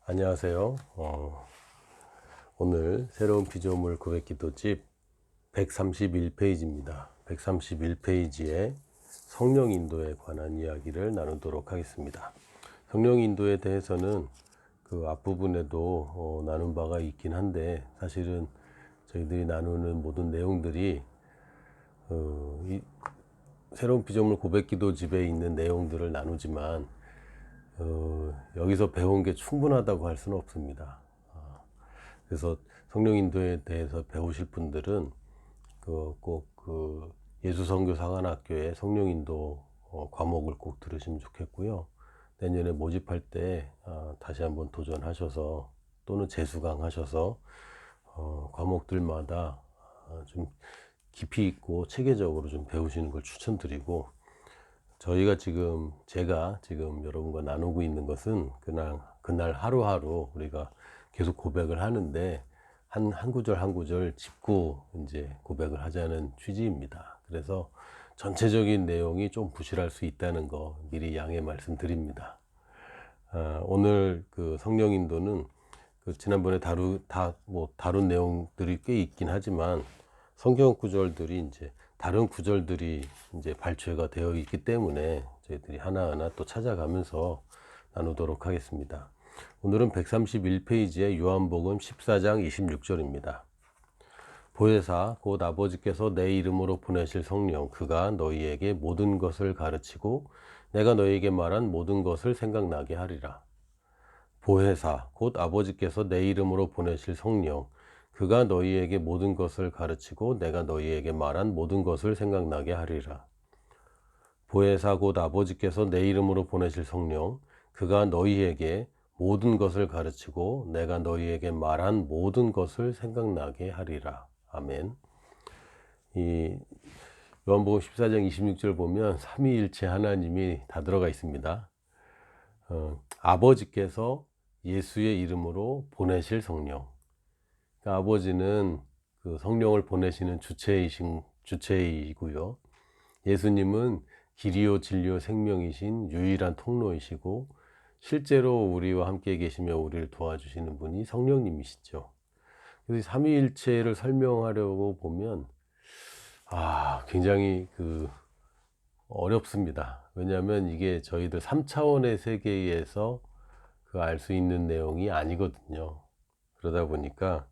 안녕하세요. 오늘 새로운 피조물 고백기도집 131페이지입니다. 131페이지에 성령 인도에 관한 이야기를 나누도록 하겠습니다. 성령 인도에 대해서는 그 앞부분에도 나눈 바가 있긴 한데, 사실은 저희들이 나누는 모든 내용들이 이 새로운 피조물 고백기도집에 있는 내용들을 나누지만 여기서 배운 게 충분하다고 할 수는 없습니다. 그래서 성령 인도에 대해서 배우실 분들은 꼭 예수선교사관학교의 성령 인도 과목을 꼭 들으시면 좋겠고요. 내년에 모집할 때 다시 한번 도전하셔서 또는 재수강하셔서 과목들마다 좀 깊이 있고 체계적으로 좀 배우시는 걸 추천드리고, 제가 지금 여러분과 나누고 있는 것은 그날 하루하루 우리가 계속 고백을 하는데, 한 구절 한 구절 짚고 이제 고백을 하자는 취지입니다. 그래서 전체적인 내용이 좀 부실할 수 있다는 거 미리 양해 말씀드립니다. 오늘 그 성령 인도는 지난번에 다룬 내용들이 꽤 있긴 하지만, 성경 구절들이 이제 다른 구절들이 이제 발췌가 되어 있기 때문에 저희들이 하나하나 또 찾아가면서 나누도록 하겠습니다. 오늘은 131페이지의 요한복음 14장 26절입니다. 보혜사 곧 아버지께서 내 이름으로 보내실 성령, 그가 너희에게 모든 것을 가르치고 내가 너희에게 말한 모든 것을 생각나게 하리라. 보혜사 곧 아버지께서 내 이름으로 보내실 성령, 그가 너희에게 모든 것을 가르치고 내가 너희에게 말한 모든 것을 생각나게 하리라. 보혜사 곧 아버지께서 내 이름으로 보내실 성령, 그가 너희에게 모든 것을 가르치고 내가 너희에게 말한 모든 것을 생각나게 하리라. 아멘. 이 요한복음 14장 26절 보면 삼위일체 하나님이 다 들어가 있습니다. 아버지께서 예수의 이름으로 보내실 성령. 그러니까 아버지는 그 성령을 보내시는 주체이고요. 예수님은 길이요 진리요 생명이신 유일한 통로이시고, 실제로 우리와 함께 계시며 우리를 도와주시는 분이 성령님이시죠. 그래서 삼위일체를 설명하려고 보면 굉장히 어렵습니다. 왜냐하면 이게 저희들 3차원의 세계에서 알 수 있는 내용이 아니거든요. 그러다 보니까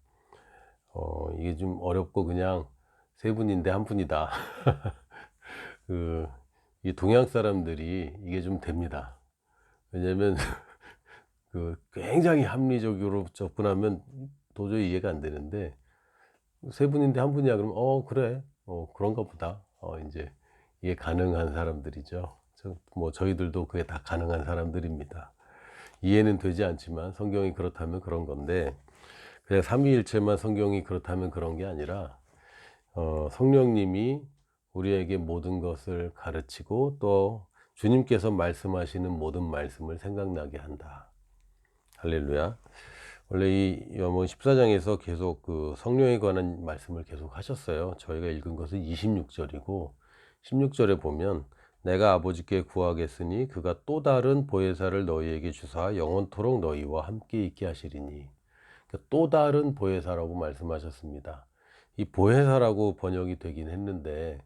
이게 좀 어렵고, 그냥 세 분인데 한 분이다. 이 동양 사람들이 이게 좀 됩니다. 왜냐면 굉장히 합리적으로 접근하면 도저히 이해가 안 되는데, 세 분인데 한 분이야 그러면 그래 그런가 보다 이제 이게 가능한 사람들이죠. 저희들도 그게 다 가능한 사람들입니다. 이해는 되지 않지만 성경이 그렇다면 그런 건데, 그냥 삼위일체만 성경이 그렇다면 그런 게 아니라 성령님이 우리에게 모든 것을 가르치고 또 주님께서 말씀하시는 모든 말씀을 생각나게 한다. 할렐루야. 원래 이 요한복음 14장에서 계속 성령에 관한 말씀을 계속 하셨어요. 저희가 읽은 것은 26절이고 16절에 보면 내가 아버지께 구하겠으니 그가 또 다른 보혜사를 너희에게 주사 영원토록 너희와 함께 있게 하시리니. 그러니까 또 다른 보혜사라고 말씀하셨습니다. 이 보혜사라고 번역이 되긴 했는데,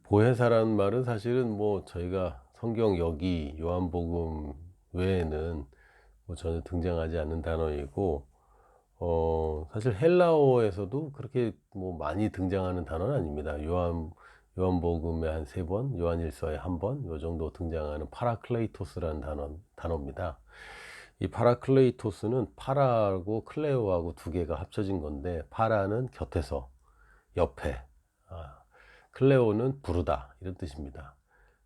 보혜사라는 말은 사실은 저희가 성경 여기 요한복음 외에는 전혀 등장하지 않는 단어이고, 사실 헬라어에서도 그렇게 많이 등장하는 단어는 아닙니다. 요한복음에 한 3번, 요한일서에 1번, 요 정도 등장하는 파라클레이토스라는 단어입니다. 이 파라클레이토스는 파라하고 클레오하고 두 개가 합쳐진 건데, 파라는 곁에서, 옆에, 클레오는 부르다, 이런 뜻입니다.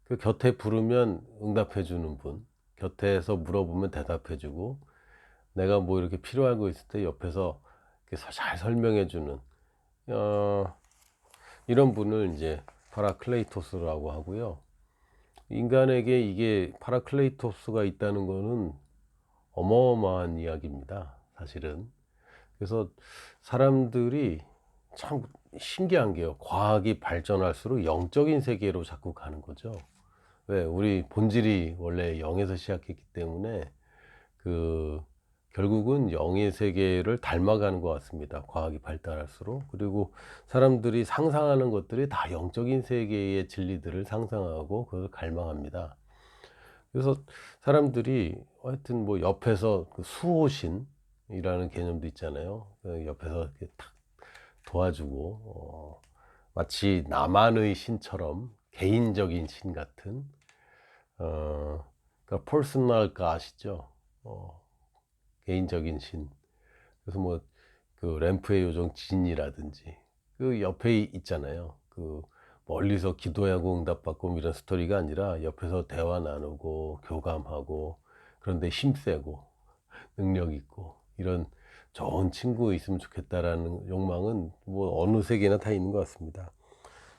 그 곁에 부르면 응답해 주는 분, 곁에서 물어보면 대답해 주고, 내가 이렇게 필요한 거 있을 때 옆에서 잘 설명해 주는 이런 분을 이제 파라클레이토스라고 하고요. 인간에게 이게 파라클레이토스가 있다는 거는 어마어마한 이야기입니다, 사실은. 그래서 사람들이 참 신기한 게요, 과학이 발전할수록 영적인 세계로 자꾸 가는 거죠. 왜 우리 본질이 원래 영에서 시작했기 때문에 결국은 영의 세계를 닮아가는 것 같습니다. 과학이 발달할수록. 그리고 사람들이 상상하는 것들이 다 영적인 세계의 진리들을 상상하고 그걸 갈망합니다. 그래서 사람들이 하여튼 뭐 옆에서 수호신이라는 개념도 있잖아요. 옆에서 이렇게 탁 도와주고 마치 나만의 신처럼 개인적인 신 같은 그러니까 퍼스널 갓이죠. 개인적인 신. 그래서 뭐 램프의 요정 진이라든지 옆에 있잖아요. 멀리서 기도하고 응답받고 뭐 이런 스토리가 아니라 옆에서 대화 나누고 교감하고 그런데 힘세고 능력 있고 이런 좋은 친구 있으면 좋겠다라는 욕망은 뭐 어느 세계나 다 있는 것 같습니다.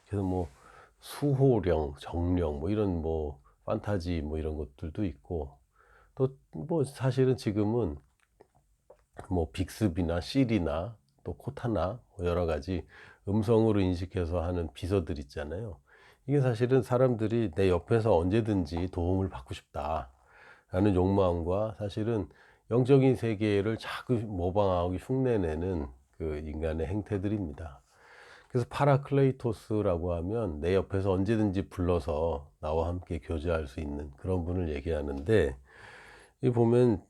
그래서 뭐 수호령, 정령 뭐 이런 뭐 판타지 뭐 이런 것들도 있고 또 뭐 사실은 지금은 뭐 빅스비나 실이나 또 코타나 뭐 여러 가지 음성으로 인식해서 하는 비서들 있잖아요. 이게 사실은 사람들이 내 옆에서 언제든지 도움을 받고 싶다 라는 욕망과 사실은 영적인 세계를 자꾸 모방하고 흉내내는 인간의 행태들입니다. 그래서 파라클레이토스라고 하면 내 옆에서 언제든지 불러서 나와 함께 교제할 수 있는 그런 분을 얘기하는데, 이 보면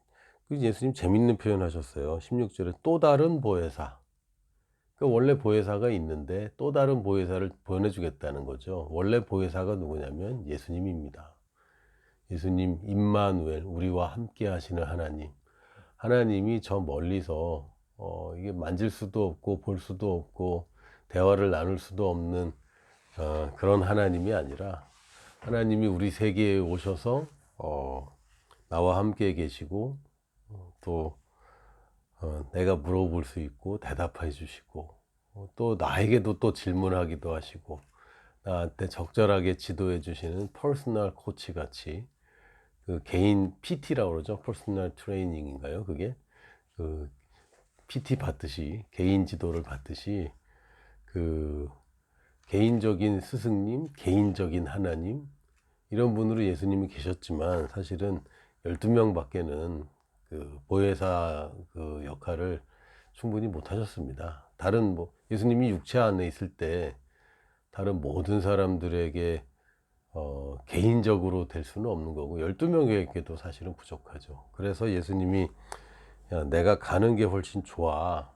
예수님 재밌는 표현 하셨어요. 16절에 또 다른 보혜사. 원래 보혜사가 있는데 또 다른 보혜사를 보내주겠다는 거죠. 원래 보혜사가 누구냐면 예수님입니다. 예수님 임마누엘, 우리와 함께 하시는 하나님. 하나님이 저 멀리서 이게 만질 수도 없고 볼 수도 없고 대화를 나눌 수도 없는 그런 하나님이 아니라, 하나님이 우리 세계에 오셔서 나와 함께 계시고 또 내가 물어볼 수 있고 대답해 주시고 또 나에게도 또 질문하기도 하시고 나한테 적절하게 지도해 주시는 퍼스널 코치 같이, 개인 PT라고 그러죠. 퍼스널 트레이닝인가요? 그게 PT 받듯이 개인 지도를 받듯이 개인적인 스승님, 개인적인 하나님, 이런 분으로 예수님이 계셨지만 사실은 12명 밖에는 보혜사 역할을 충분히 못 하셨습니다. 다른 뭐 예수님이 육체 안에 있을 때 다른 모든 사람들에게 개인적으로 될 수는 없는 거고 12명에게도 사실은 부족하죠. 그래서 예수님이 야, 내가 가는 게 훨씬 좋아.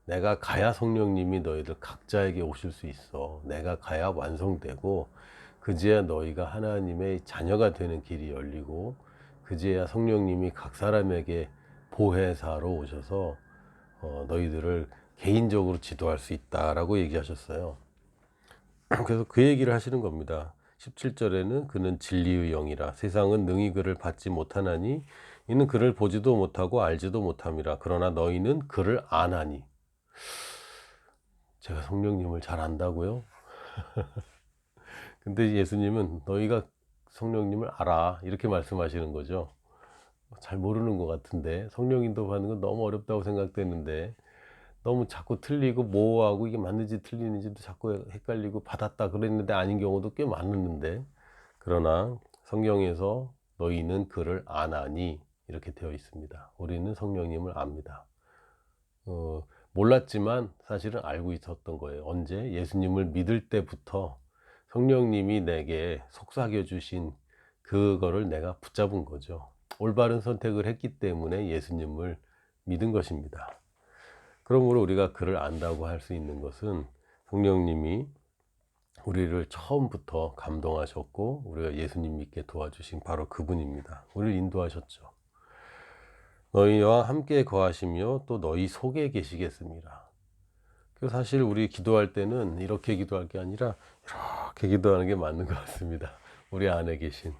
내가 가야 성령님이 너희들 각자에게 오실 수 있어. 내가 가야 완성되고 그제야 너희가 하나님의 자녀가 되는 길이 열리고 그제야 성령님이 각 사람에게 보혜사로 오셔서 너희들을 개인적으로 지도할 수 있다라고 얘기하셨어요. 그래서 그 얘기를 하시는 겁니다. 17절에는 그는 진리의 영이라 세상은 능히 그를 받지 못하나니 이는 그를 보지도 못하고 알지도 못함이라. 그러나 너희는 그를 아나니. 제가 성령님을 잘 안다고요? 근데 예수님은 너희가 성령님을 알아 이렇게 말씀하시는 거죠. 잘 모르는 것 같은데, 성령 인도받는 건 너무 어렵다고 생각되는데 너무 자꾸 틀리고 모호하고 이게 맞는지 틀리는지도 자꾸 헷갈리고 받았다 그랬는데 아닌 경우도 꽤 많았는데, 그러나 성경에서 너희는 그를 아나니 이렇게 되어 있습니다. 우리는 성령님을 압니다. 몰랐지만 사실은 알고 있었던 거예요. 언제? 예수님을 믿을 때부터 성령님이 내게 속삭여 주신 그거를 내가 붙잡은 거죠. 올바른 선택을 했기 때문에 예수님을 믿은 것입니다. 그러므로 우리가 그를 안다고 할 수 있는 것은 성령님이 우리를 처음부터 감동하셨고 우리가 예수님 믿게 도와주신 바로 그분입니다. 우리를 인도하셨죠. 너희와 함께 거하시며 또 너희 속에 계시겠습니다. 사실 우리 기도할 때는 이렇게 기도할 게 아니라 이렇게 기도하는 게 맞는 것 같습니다. 우리 안에 계신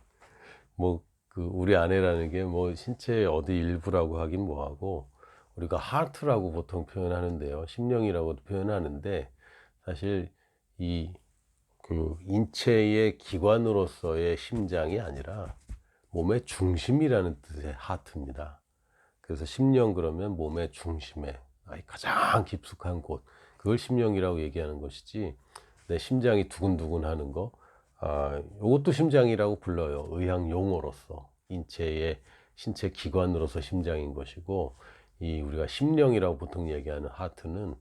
우리 안에라는 게 뭐 신체의 어디 일부라고 하긴 뭐하고, 우리가 하트라고 보통 표현하는데요, 심령이라고도 표현하는데 사실 이 인체의 기관으로서의 심장이 아니라 몸의 중심이라는 뜻의 하트입니다. 그래서 심령 그러면 몸의 중심에 가장 깊숙한 곳, 그걸 심령이라고 얘기하는 것이지 내 심장이 두근두근 하는 거 요것도 심장이라고 불러요. 의학 용어로서. 신체 기관으로서 심장인 것이고, 이 우리가 심령이라고 보통 얘기하는 하트는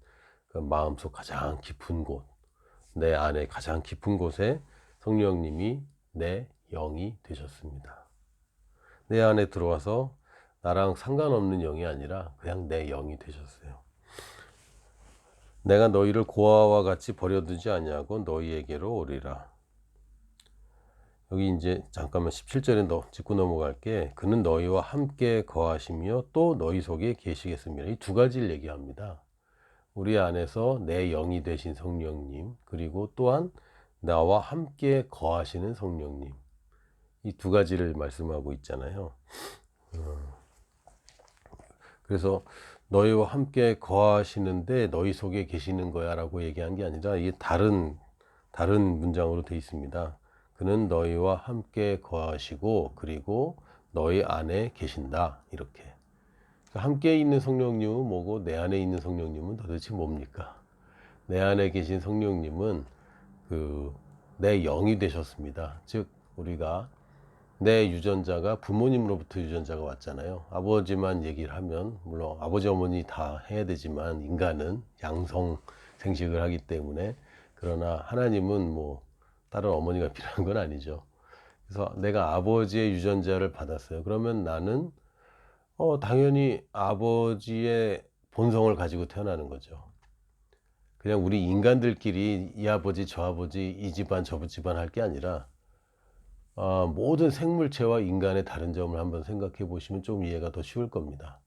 그 마음속 가장 깊은 곳, 내 안에 가장 깊은 곳에 성령님이 내 영이 되셨습니다. 내 안에 들어와서 나랑 상관없는 영이 아니라 그냥 내 영이 되셨어요. 내가 너희를 고아와 같이 버려두지 아니하고 너희에게로 오리라. 여기 이제 잠깐만 17절에 짚고 넘어갈게. 그는 너희와 함께 거하시며 또 너희 속에 계시겠습니다. 이 두 가지를 얘기합니다. 우리 안에서 내 영이 되신 성령님, 그리고 또한 나와 함께 거하시는 성령님. 이 두 가지를 말씀하고 있잖아요. 그래서 너희와 함께 거하시는데 너희 속에 계시는 거야 라고 얘기한 게 아니라 이게 다른 문장으로 되어 있습니다. 그는 너희와 함께 거하시고 그리고 너희 안에 계신다. 이렇게. 함께 있는 성령님은 뭐고 내 안에 있는 성령님은 도대체 뭡니까? 내 안에 계신 성령님은 내 영이 되셨습니다. 즉 우리가 내 유전자가 부모님으로부터 유전자가 왔잖아요. 아버지만 얘기를 하면 물론 아버지 어머니 다 해야 되지만 인간은 양성 생식을 하기 때문에, 그러나 하나님은 뭐 다른 어머니가 필요한 건 아니죠. 그래서 내가 아버지의 유전자를 받았어요. 그러면 나는 당연히 아버지의 본성을 가지고 태어나는 거죠. 그냥 우리 인간들끼리 이 아버지 저 아버지 이 집안 저 집안 할 게 아니라 모든 생물체와 인간의 다른 점을 한번 생각해 보시면 좀 이해가 더 쉬울 겁니다.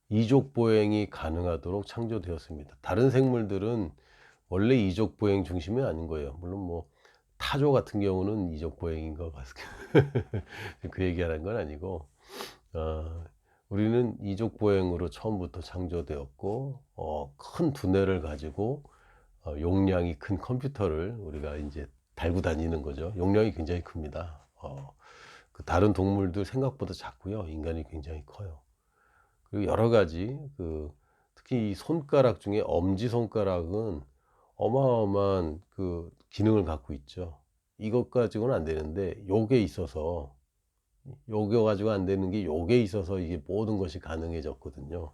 이족 보행이 가능하도록 창조되었습니다. 다른 생물들은 원래 이족 보행 중심이 아닌 거예요. 물론 뭐 타조 같은 경우는 이족 보행인 것 같습니다. 그 얘기하는 건 아니고, 우리는 이족 보행으로 처음부터 창조되었고, 큰 두뇌를 가지고 용량이 큰 컴퓨터를 우리가 이제 달고 다니는 거죠. 용량이 굉장히 큽니다. 그 다른 동물들 생각보다 작고요. 인간이 굉장히 커요. 그리고 여러 가지 특히 이 손가락 중에 엄지 손가락은 어마어마한 기능을 갖고 있죠. 이것 가지고는 안 되는데 요게 있어서, 요게 가지고 안 되는 게 요게 있어서 이게 모든 것이 가능해졌거든요.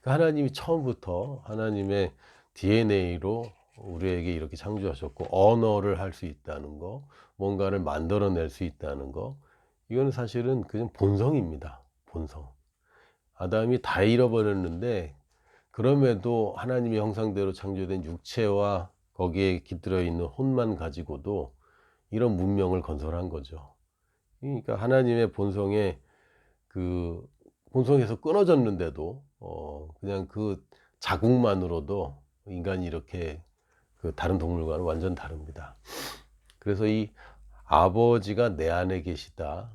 하나님이 처음부터 하나님의 DNA로 우리에게 이렇게 창조하셨고, 언어를 할 수 있다는 거, 뭔가를 만들어낼 수 있다는 거, 이거는 사실은 그냥 본성입니다. 본성. 아담이 다 잃어버렸는데 그럼에도 하나님의 형상대로 창조된 육체와 거기에 깃들어 있는 혼만 가지고도 이런 문명을 건설한 거죠. 그러니까 하나님의 본성에서 끊어졌는데도 그냥 그 자국만으로도 인간이 이렇게 다른 동물과는 완전 다릅니다. 그래서 이 아버지가 내 안에 계시다,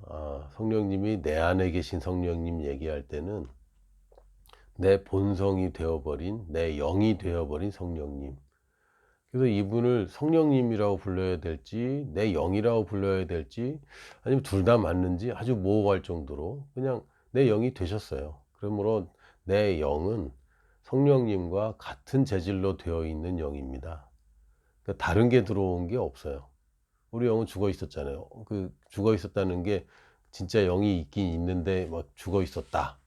성령님이 내 안에 계신 성령님 얘기할 때는 내 본성이 되어버린, 내 영이 되어버린 성령님. 그래서 이분을 성령님이라고 불러야 될지 내 영이라고 불러야 될지, 아니면 둘 다 맞는지 아주 모호할 정도로 그냥 내 영이 되셨어요. 그러므로 내 영은 성령님과 같은 재질로 되어 있는 영입니다. 그러니까 다른 게 들어온 게 없어요. 우리 영은 죽어 있었잖아요. 죽어 있었다는 게 진짜 영이 있긴 있는데 막 죽어 있었다,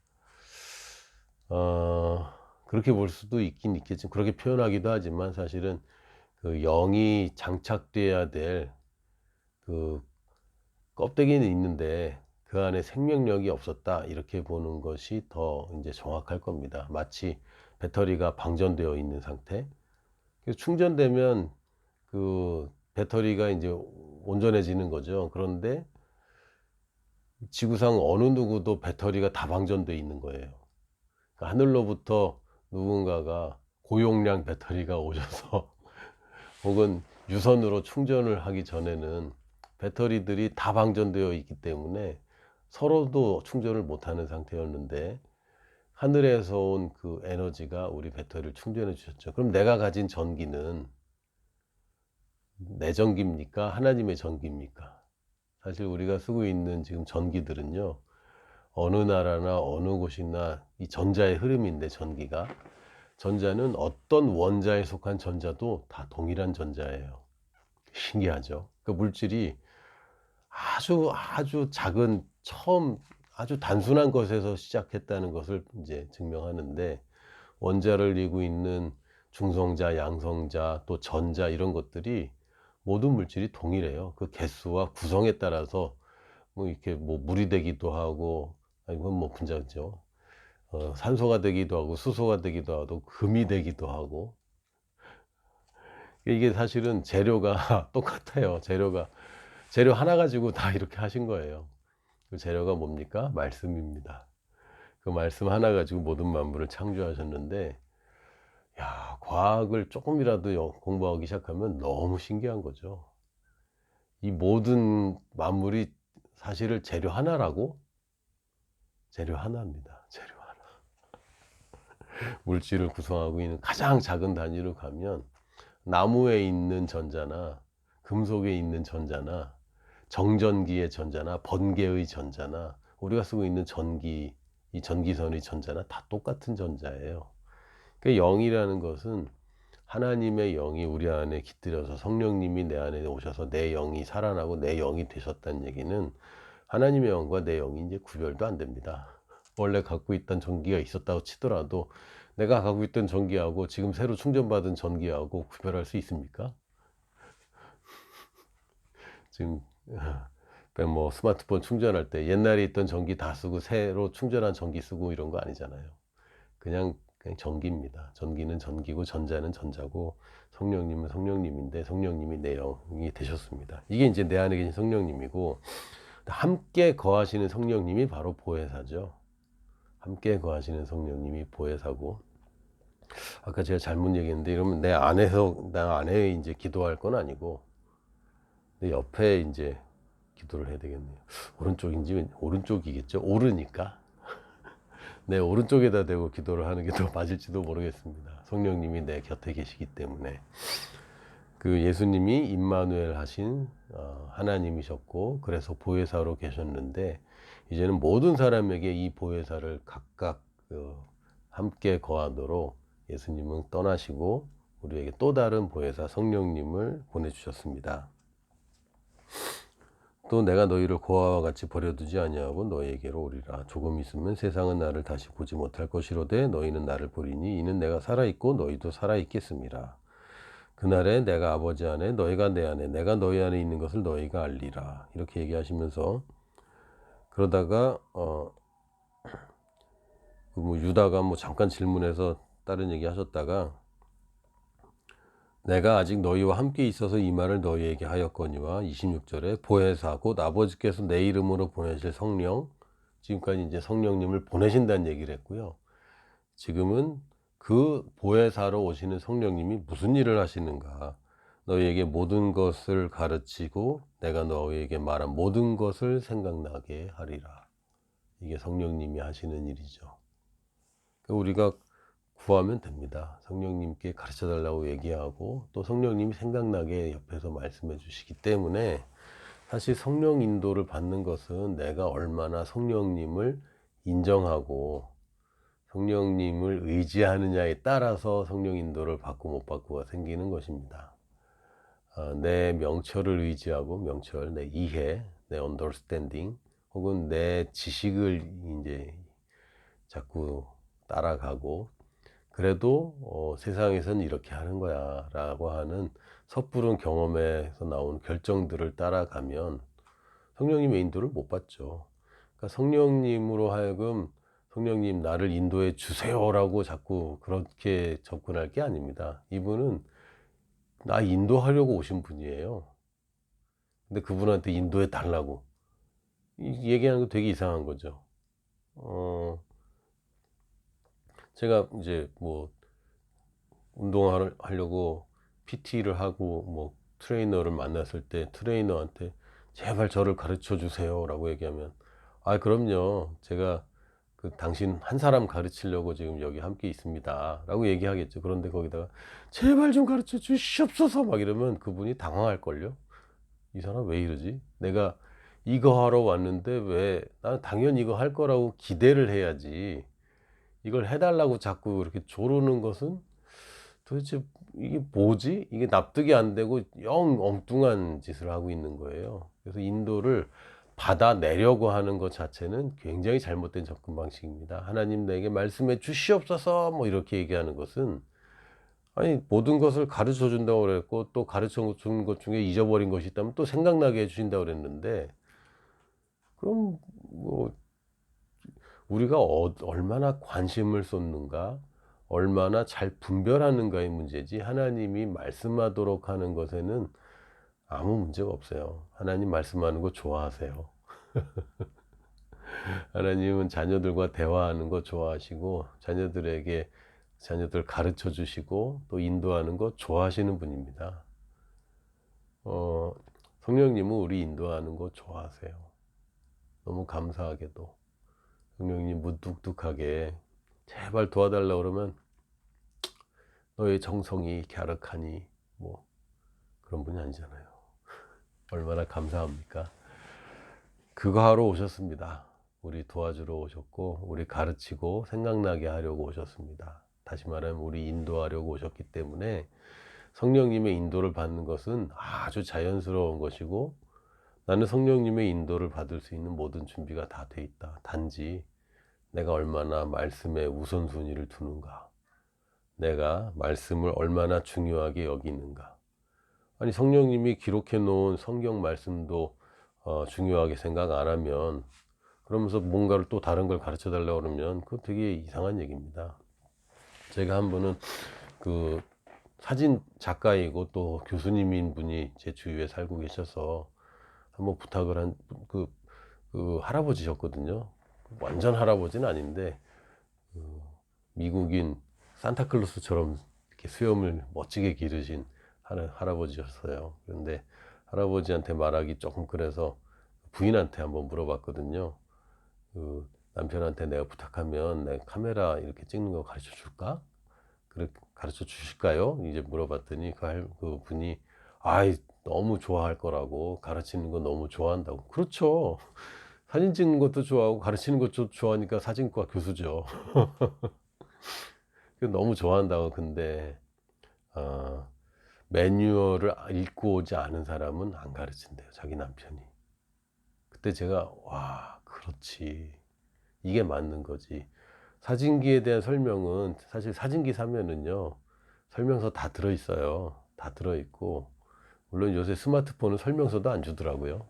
그렇게 볼 수도 있긴 있겠지만, 그렇게 표현하기도 하지만 사실은 영이 장착돼야 될 껍데기는 있는데 그 안에 생명력이 없었다, 이렇게 보는 것이 더 이제 정확할 겁니다. 마치 배터리가 방전되어 있는 상태. 그래서 충전되면 배터리가 이제 온전해지는 거죠. 그런데 지구상 어느 누구도 배터리가 다 방전되어 있는 거예요. 그러니까 하늘로부터 누군가가 고용량 배터리가 오셔서 혹은 유선으로 충전을 하기 전에는 배터리들이 다 방전되어 있기 때문에 서로도 충전을 못하는 상태였는데, 하늘에서 온 그 에너지가 우리 배터리를 충전해 주셨죠. 그럼 내가 가진 전기는 내 전기입니까? 하나님의 전기입니까? 사실 우리가 쓰고 있는 지금 전기들은요, 어느 나라나 어느 곳이나 이 전자의 흐름인데, 전자는 어떤 원자에 속한 전자도 다 동일한 전자예요. 신기하죠. 그 물질이 아주 작은 처음 아주 단순한 것에서 시작했다는 것을 이제 증명하는데 원자를 이루고 있는 중성자, 양성자, 또 전자 이런 것들이 모든 물질이 동일해요. 그 개수와 구성에 따라서 뭐 이렇게 뭐 물이 되기도 하고 아니 그건 뭐 분자죠. 산소가 되기도 하고 수소가 되기도 하고 금이 되기도 하고 이게 사실은 재료가 똑같아요. 재료 하나 가지고 다 이렇게 하신 거예요. 그 재료가 뭡니까? 말씀입니다. 그 말씀 하나 가지고 모든 만물을 창조하셨는데 야 과학을 쪼끔이라도 공부하기 시작하면 너무 신기한 거죠. 이 모든 만물이 사실은 재료 하나라고? 재료 하나입니다. 재료 하나. 물질을 구성하고 있는 가장 작은 단위로 가면 나무에 있는 전자나 금속에 있는 전자나 정전기의 전자나 번개의 전자나 우리가 쓰고 있는 전기, 이 전기선의 전자나 다 똑같은 전자예요. 그 영이라는 것은 하나님의 영이 우리 안에 깃들여서 성령님이 내 안에 오셔서 내 영이 살아나고 내 영이 되셨다는 얘기는 하나님의 영과 내 영이 이제 구별도 안 됩니다. 원래 갖고 있던 전기가 있었다고 치더라도 내가 갖고 있던 전기하고 지금 새로 충전받은 전기하고 구별할 수 있습니까? 지금 뭐 스마트폰 충전할 때 옛날에 있던 전기 다 쓰고 새로 충전한 전기 쓰고 이런 거 아니잖아요. 그냥 전기입니다. 전기는 전기고 전자는 전자고 성령님은 성령님인데 성령님이 내 영이 되셨습니다. 이게 이제 내 안에 계신 성령님이고 함께 거하시는 성령님이 바로 보혜사죠. 함께 거하시는 성령님이 보혜사고 아까 제가 잘못 얘기했는데 이러면 내 안에 이제 기도할 건 아니고 내 옆에 이제 기도를 해야 되겠네요. 오른쪽인지 오른쪽이겠죠. 오르니까 내 오른쪽에다 대고 기도를 하는 게 더 맞을지도 모르겠습니다. 성령님이 내 곁에 계시기 때문에 그 예수님이 임마누엘 하신 하나님이셨고 그래서 보혜사로 계셨는데 이제는 모든 사람에게 이 보혜사를 각각 함께 거하도록 예수님은 떠나시고 우리에게 또 다른 보혜사 성령님을 보내주셨습니다. 또 내가 너희를 고아와 같이 버려두지 아니하고 너희에게로 오리라. 조금 있으면 세상은 나를 다시 보지 못할 것이로되 너희는 나를 보리니 이는 내가 살아있고 너희도 살아있겠음이라. 그날에 내가 아버지 안에 너희가 내 안에 내가 너희 안에 있는 것을 너희가 알리라. 이렇게 얘기하시면서 그러다가 뭐 유다가 뭐 잠깐 질문해서 다른 얘기 하셨다가 내가 아직 너희와 함께 있어서 이 말을 너희에게 하였거니와 26절에 보혜사 곧 아버지께서 내 이름으로 보내실 성령, 지금까지 이제 성령님을 보내신다는 얘기를 했고요. 지금은 그 보혜사로 오시는 성령님이 무슨 일을 하시는가? 너희에게 모든 것을 가르치고 내가 너희에게 말한 모든 것을 생각나게 하리라. 이게 성령님이 하시는 일이죠. 우리가 구하면 됩니다. 성령님께 가르쳐 달라고 얘기하고 또 성령님이 생각나게 옆에서 말씀해 주시기 때문에 사실 성령 인도를 받는 것은 내가 얼마나 성령님을 인정하고 성령님을 의지하느냐에 따라서 성령 인도를 받고 못 받고가 생기는 것입니다. 내 명철을 의지하고 명철, 내 이해, 내 understanding 혹은 내 지식을 이제 자꾸 따라가고 그래도 세상에서는 이렇게 하는 거야 라고 하는 섣부른 경험에서 나온 결정들을 따라가면 성령님의 인도를 못 받죠. 그러니까 성령님으로 하여금 성령님 나를 인도해 주세요 라고 자꾸 그렇게 접근할 게 아닙니다. 이분은 나 인도하려고 오신 분이에요. 근데 그분한테 인도해 달라고 얘기하는 거 되게 이상한 거죠. 제가 이제 뭐 운동을 하려고 PT를 하고 뭐 트레이너를 만났을 때 트레이너한테 제발 저를 가르쳐 주세요 라고 얘기하면 아 그럼요 제가 그 당신 한 사람 가르치려고 지금 여기 함께 있습니다 라고 얘기하겠죠. 그런데 거기다가 제발 좀 가르쳐 주시옵소서 막 이러면 그분이 당황할걸요. 이 사람 왜 이러지? 내가 이거 하러 왔는데 왜 나는 당연히 이거 할 거라고 기대를 해야지 이걸 해달라고 자꾸 이렇게 조르는 것은 도대체 이게 뭐지? 이게 납득이 안 되고 영 엉뚱한 짓을 하고 있는 거예요. 그래서 인도를 받아내려고 하는 것 자체는 굉장히 잘못된 접근 방식입니다. 하나님 내게 말씀해 주시옵소서 뭐 이렇게 얘기하는 것은, 아니 모든 것을 가르쳐 준다고 그랬고 또 가르쳐 준 것 중에 잊어버린 것이 있다면 또 생각나게 해 주신다고 그랬는데, 그럼 뭐 우리가 얼마나 관심을 쏟는가, 얼마나 잘 분별하는가의 문제지, 하나님이 말씀하도록 하는 것에는 아무 문제가 없어요. 하나님 말씀하는 거 좋아하세요. 하나님은 자녀들과 대화하는 거 좋아하시고 자녀들 가르쳐 주시고 또 인도하는 거 좋아하시는 분입니다. 어, 성령님은 우리 인도하는 거 좋아하세요. 너무 감사하게도 성령님 무뚝뚝하게 제발 도와달라 그러면 너의 정성이 갸륵하니 뭐 그런 분이 아니잖아요. 얼마나 감사합니까? 그거 하러 오셨습니다. 우리 도와주러 오셨고 우리 가르치고 생각나게 하려고 오셨습니다. 다시 말하면 우리 인도하려고 오셨기 때문에 성령님의 인도를 받는 것은 아주 자연스러운 것이고, 나는 성령님의 인도를 받을 수 있는 모든 준비가 다 돼 있다. 단지 내가 얼마나 말씀에 우선순위를 두는가, 내가 말씀을 얼마나 중요하게 여기는가. 아니 성령님이 기록해 놓은 성경 말씀도 중요하게 생각 안 하면, 그러면서 뭔가를 또 다른 걸 가르쳐 달라고 그러면 그거 되게 이상한 얘기입니다. 제가 한 번은 그 사진 작가이고 또 교수님인 분이 제 주위에 살고 계셔서 한번 부탁을 한 그 할아버지셨거든요. 완전 할아버지는 아닌데 미국인 산타클로스처럼 이렇게 수염을 멋지게 기르신 할아버지였어요. 그런데 할아버지한테 말하기 조금 그래서 부인한테 한번 물어봤거든요. 그 남편한테 내가 부탁하면 내가 카메라 이렇게 찍는 거 가르쳐 줄까? 그렇게 가르쳐 주실까요? 이제 물어봤더니 그 분이 아이 너무 좋아할 거라고, 가르치는 거 너무 좋아한다고. 그렇죠. 사진 찍는 것도 좋아하고 가르치는 것도 좋아하니까 사진과 교수죠. 너무 좋아한다고. 근데 어, 매뉴얼을 읽고 오지 않은 사람은 안 가르친대요, 자기 남편이. 그때 제가 와 그렇지, 이게 맞는 거지. 사진기에 대한 설명은 사실 사진기 사면은요 설명서 다 들어있어요. 다 들어있고, 물론 요새 스마트폰은 설명서도 안 주더라고요.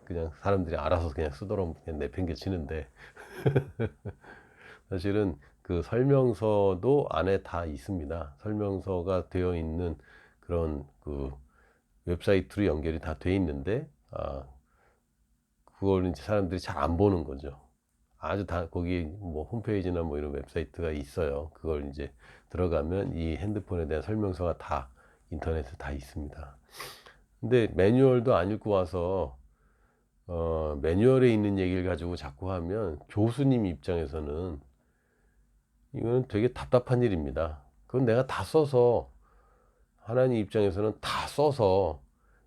그냥 사람들이 알아서 그냥 쓰도록 그냥 내팽개치는데 사실은 그 설명서도 안에 다 있습니다. 설명서가 되어 있는 그런 그 웹사이트로 연결이 다 돼 있는데, 그걸 이제 사람들이 잘 안 보는 거죠. 아주 다 거기 뭐 홈페이지나 뭐 이런 웹사이트가 있어요. 그걸 이제 들어가면 이 핸드폰에 대한 설명서가 다 인터넷에 다 있습니다. 근데 매뉴얼도 안 읽고 와서 매뉴얼에 있는 얘기를 가지고 자꾸 하면 교수님 입장에서는 이거는 되게 답답한 일입니다. 그건 내가 다 써서, 하나님 입장에서는 다 써서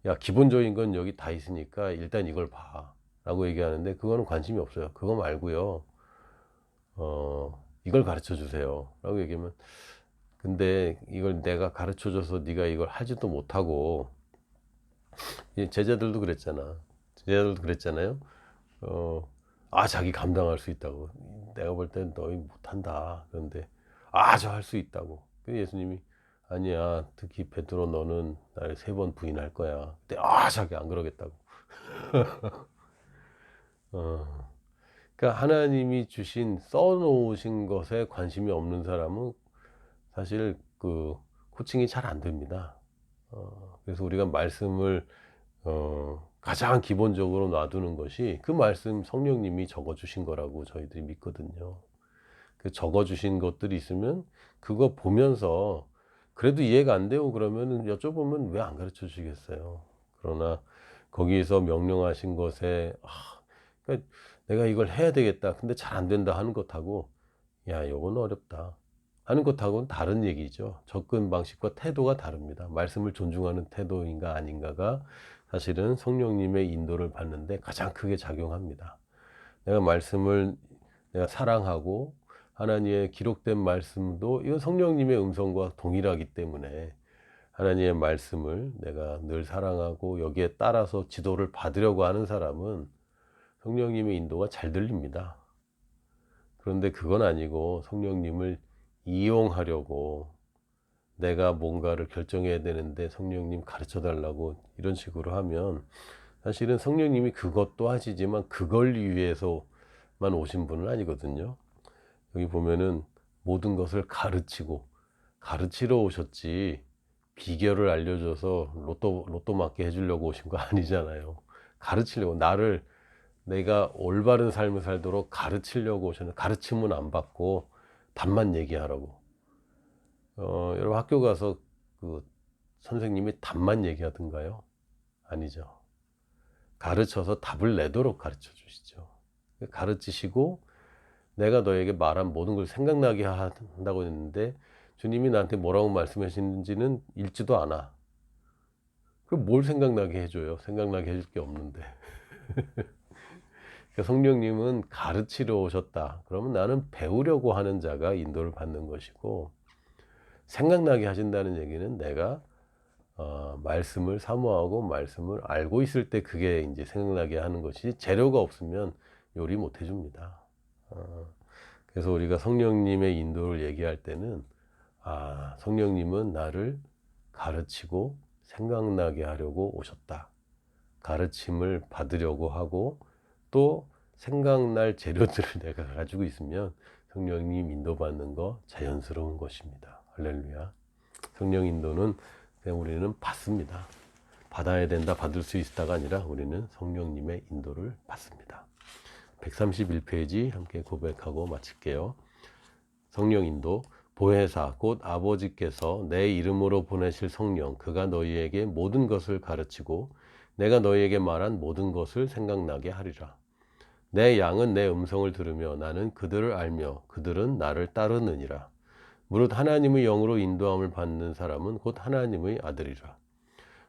야 기본적인 건 여기 다 있으니까 일단 이걸 봐 라고 얘기하는데, 그거는 관심이 없어요. 그거 말고요 이걸 가르쳐 주세요 라고 얘기하면, 근데 이걸 내가 가르쳐 줘서 네가 이걸 하지도 못하고, 제자들도 그랬잖아요. 자기 감당할 수 있다고. 내가 볼 땐 너희 못한다. 그런데 저 할 수 있다고. 예수님이 아니야, 특히 베드로 너는 나를 3번 부인할 거야. 그때 자기 안 그러겠다고. 그러니까 하나님이 주신 써놓으신 것에 관심이 없는 사람은 사실 그 코칭이 잘 안 됩니다. 그래서 우리가 말씀을 가장 기본적으로 놔두는 것이 그 말씀 성령님이 적어주신 거라고 저희들이 믿거든요. 그 적어주신 것들이 있으면 그거 보면서 그래도 이해가 안 되고 그러면 여쭤보면 왜 안 가르쳐 주시겠어요. 그러나 거기에서 명령하신 것에 그러니까 내가 이걸 해야 되겠다 근데 잘 안 된다 하는 것하고, 야 이건 어렵다 하는 것하고는 다른 얘기죠. 접근 방식과 태도가 다릅니다. 말씀을 존중하는 태도인가 아닌가가 사실은 성령님의 인도를 받는데 가장 크게 작용합니다. 내가 말씀을 내가 사랑하고 하나님의 기록된 말씀도 이건 성령님의 음성과 동일하기 때문에 하나님의 말씀을 내가 늘 사랑하고 여기에 따라서 지도를 받으려고 하는 사람은 성령님의 인도가 잘 들립니다. 그런데 그건 아니고 성령님을 이용하려고 내가 뭔가를 결정해야 되는데 성령님 가르쳐 달라고 이런 식으로 하면 사실은 성령님이 그것도 하시지만 그걸 위해서만 오신 분은 아니거든요. 여기 보면은 모든 것을 가르치러 오셨지 비결을 알려줘서 로또 맞게 해주려고 오신 거 아니잖아요. 가르치려고 내가 올바른 삶을 살도록 가르치려고 오셨는데 가르침은 안 받고 답만 얘기하라고. 여러분 학교 가서 그 선생님이 답만 얘기하던가요? 아니죠. 가르쳐서 답을 내도록 가르쳐 주시죠. 가르치시고 내가 너에게 말한 모든 걸 생각나게 한다고 했는데 주님이 나한테 뭐라고 말씀하시는지는 읽지도 않아. 그럼 뭘 생각나게 해줘요? 생각나게 해줄 게 없는데. 그러니까 성령님은 가르치러 오셨다. 그러면 나는 배우려고 하는 자가 인도를 받는 것이고, 생각나게 하신다는 얘기는 내가 말씀을 사모하고 말씀을 알고 있을 때 그게 이제 생각나게 하는 것이, 재료가 없으면 요리 못 해줍니다. 그래서 우리가 성령님의 인도를 얘기할 때는 성령님은 나를 가르치고 생각나게 하려고 오셨다. 가르침을 받으려고 하고 또 생각날 재료들을 내가 가지고 있으면 성령님 인도받는 거 자연스러운 것입니다. 할렐루야. 성령 인도는 그냥 우리는 받습니다. 받아야 된다, 받을 수 있다가 아니라 우리는 성령님의 인도를 받습니다. 131페이지 함께 고백하고 마칠게요. 성령 인도. 보혜사 곧 아버지께서 내 이름으로 보내실 성령, 그가 너희에게 모든 것을 가르치고 내가 너희에게 말한 모든 것을 생각나게 하리라. 내 양은 내 음성을 들으며 나는 그들을 알며 그들은 나를 따르느니라. 무릇 하나님의 영으로 인도함을 받는 사람은 곧 하나님의 아들이라.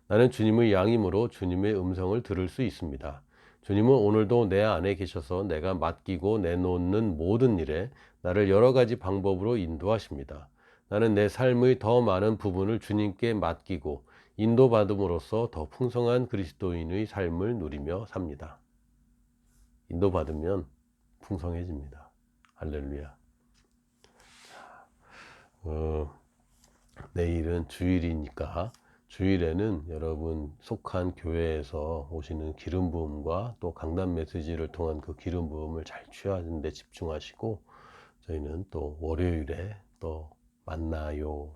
나는 주님의 양이므로 주님의 음성을 들을 수 있습니다. 주님은 오늘도 내 안에 계셔서 내가 맡기고 내놓는 모든 일에 나를 여러 가지 방법으로 인도하십니다. 나는 내 삶의 더 많은 부분을 주님께 맡기고 인도받음으로써 더 풍성한 그리스도인의 삶을 누리며 삽니다. 인도받으면 풍성해집니다. 할렐루야. 내일은 주일이니까 주일에는 여러분 속한 교회에서 오시는 기름 부음과 또 강단 메시지를 통한 그 기름 부음을 잘 취하는 데 집중하시고 저희는 또 월요일에 또 만나요.